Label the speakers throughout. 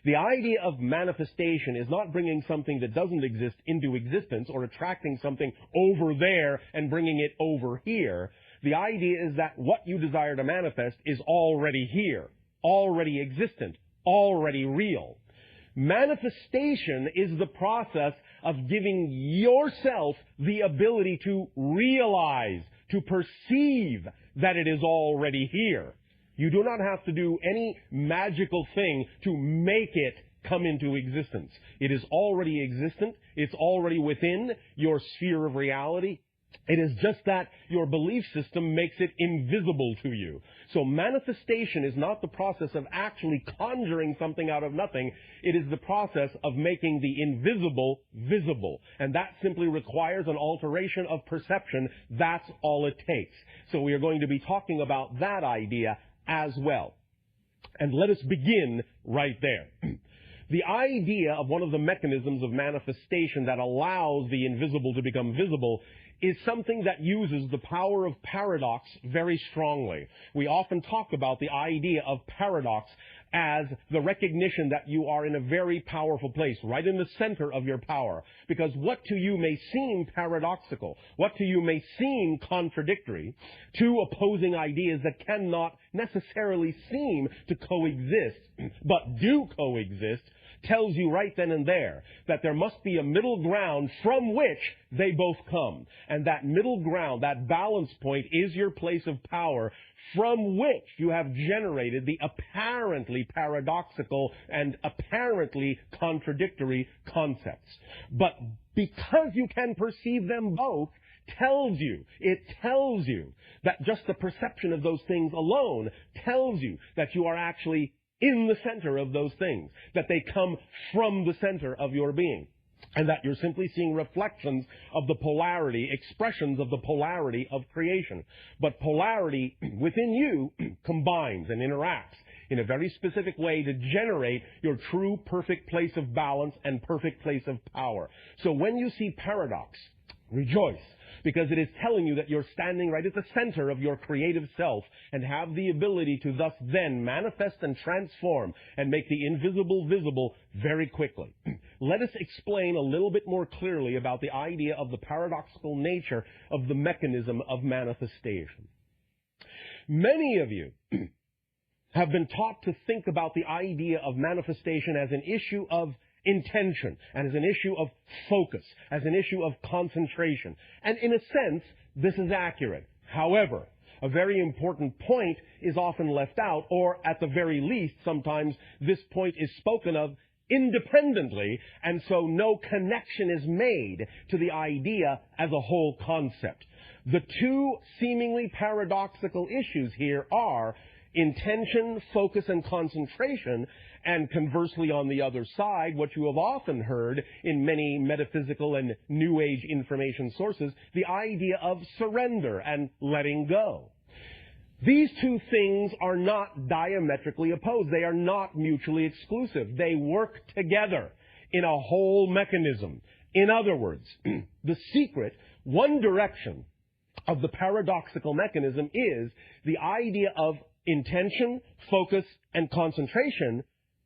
Speaker 1: The idea of manifestation is not bringing something that doesn't exist into existence or attracting something over there and bringing it over here. The idea is that what you desire to manifest is already here, already existent, already real. Manifestation is the process of giving yourself the ability to realize, to perceive that it is already here. You do not have to do any magical thing to make it come into existence. It is already existent. It's already within your sphere of reality. It is just that your belief system makes it invisible to you. So manifestation is not the process of actually conjuring something out of nothing. It is the process of making the invisible visible. And that simply requires an alteration of perception. That's all it takes. So we are going to be talking about that idea as well. And let us begin right there. The idea of one of the mechanisms of manifestation that allows the invisible to become visible is something that uses the power of paradox very strongly. We often talk about the idea of paradox as the recognition that you are in a very powerful place, right in the center of your power. Because what to you may seem paradoxical, what to you may seem contradictory, two opposing ideas that cannot necessarily seem to coexist, but do coexist, tells you right then and there that there must be a middle ground from which they both come. And that middle ground, that balance point, is your place of power from which you have generated the apparently paradoxical and apparently contradictory concepts. But because you can perceive them both, it tells you that just the perception of those things alone tells you that you are actually in the center of those things, that they come from the center of your being, and that you're simply seeing reflections of the polarity, expressions of the polarity of creation. But polarity within you combines and interacts in a very specific way to generate your true perfect place of balance and perfect place of power. So when you see paradox, rejoice, because it is telling you that you're standing right at the center of your creative self and have the ability to thus then manifest and transform and make the invisible visible very quickly. Let us explain a little bit more clearly about the idea of the paradoxical nature of the mechanism of manifestation. Many of you have been taught to think about the idea of manifestation as an issue of intention, and as an issue of focus, as an issue of concentration. And in a sense, this is accurate. However, a very important point is often left out, or at the very least, sometimes this point is spoken of independently, and so no connection is made to the idea as a whole concept. The two seemingly paradoxical issues here are intention, focus, and concentration, and conversely on the other side, what you have often heard in many metaphysical and New Age information sources, the idea of surrender and letting go. These two things are not diametrically opposed. They are not mutually exclusive. They work together in a whole mechanism. In other words, the secret, one direction of the paradoxical mechanism is the idea of intention, focus, and concentration,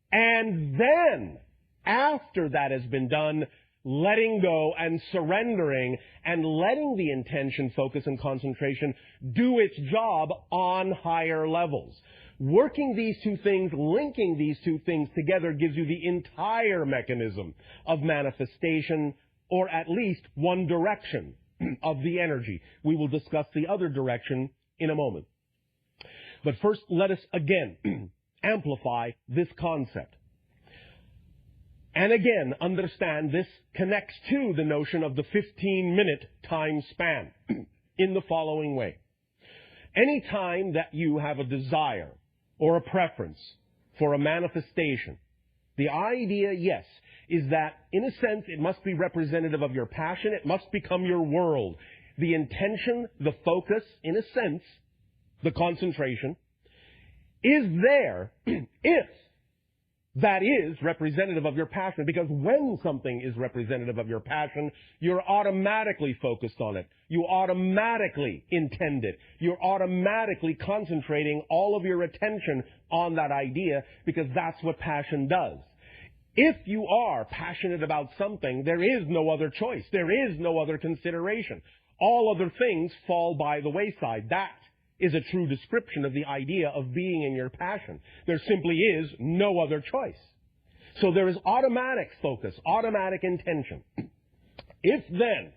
Speaker 1: and then, after that has been done, letting go and surrendering and letting the intention, focus, and concentration do its job on higher levels. Working these two things, linking these two things together gives you the entire mechanism of manifestation, or at least one direction of the energy. We will discuss the other direction in a moment. But first, let us again amplify this concept. And again, understand this connects to the notion of the 15-minute time span in the following way. Any time that you have a desire or a preference for a manifestation, the idea, yes, is that, in a sense, it must be representative of your passion. It must become your world. The intention, the focus, in a sense, the concentration, is there if that is representative of your passion. Because when something is representative of your passion, you're automatically focused on it. You automatically intend it. You're automatically concentrating all of your attention on that idea, because that's what passion does. If you are passionate about something, there is no other choice. There is no other consideration. All other things fall by the wayside. That is a true description of the idea of being in your passion. There simply is no other choice. So there is automatic focus, automatic intention. If then,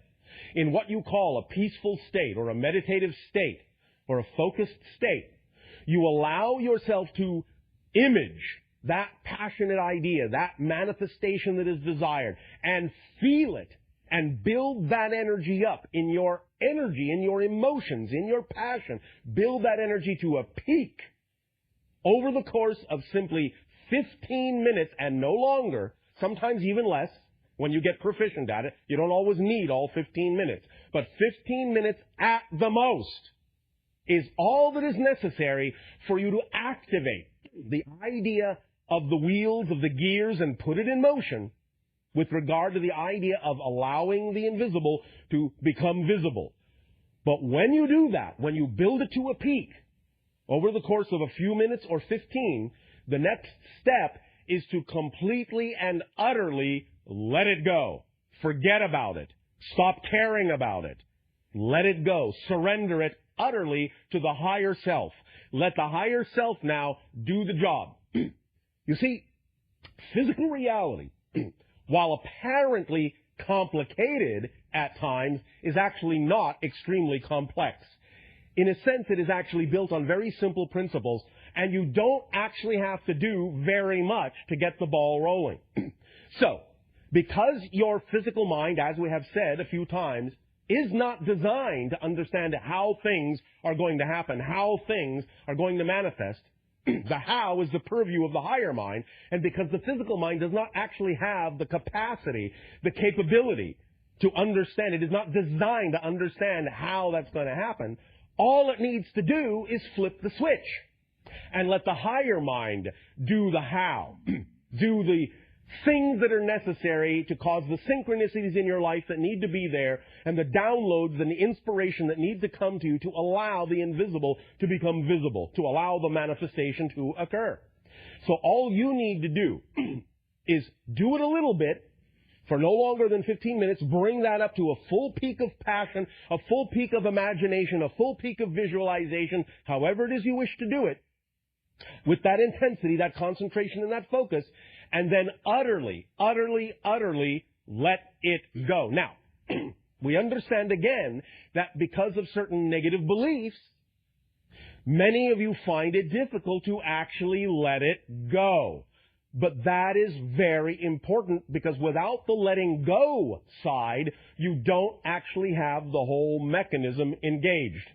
Speaker 1: in what you call a peaceful state or a meditative state or a focused state, you allow yourself to image that passionate idea, that manifestation that is desired, and feel it and build that energy up in your energy, in your emotions, in your passion. Build that energy to a peak over the course of simply 15 minutes and no longer, sometimes even less. When you get proficient at it, you don't always need all 15 minutes. But 15 minutes at the most is all that is necessary for you to activate the idea of the wheels, of the gears, and put it in motion with regard to the idea of allowing the invisible to become visible. But when you do that, when you build it to a peak over the course of a few minutes or 15, the next step is to completely and utterly let it go. Forget about it. Stop caring about it. Let it go. Surrender it utterly to the higher self. Let the higher self now do the job. You see, physical reality, while apparently complicated at times, is actually not extremely complex. In a sense, it is actually built on very simple principles, and you don't actually have to do very much to get the ball rolling. So, because your physical mind, as we have said a few times, is not designed to understand how things are going to happen, how things are going to manifest, the how is the purview of the higher mind, and because the physical mind does not actually have the capacity, the capability to understand, it is not designed to understand how that's going to happen, all it needs to do is flip the switch and let the higher mind do the how, do the things that are necessary to cause the synchronicities in your life that need to be there, and the downloads and the inspiration that need to come to you to allow the invisible to become visible, to allow the manifestation to occur. So all you need to do is do it a little bit for no longer than 15 minutes, bring that up to a full peak of passion, a full peak of imagination, a full peak of visualization, however it is you wish to do it, with that intensity, that concentration, and that focus, and then utterly, utterly, utterly let it go. Now, we understand again that because of certain negative beliefs, many of you find it difficult to actually let it go. But that is very important, because without the letting go side, you don't actually have the whole mechanism engaged.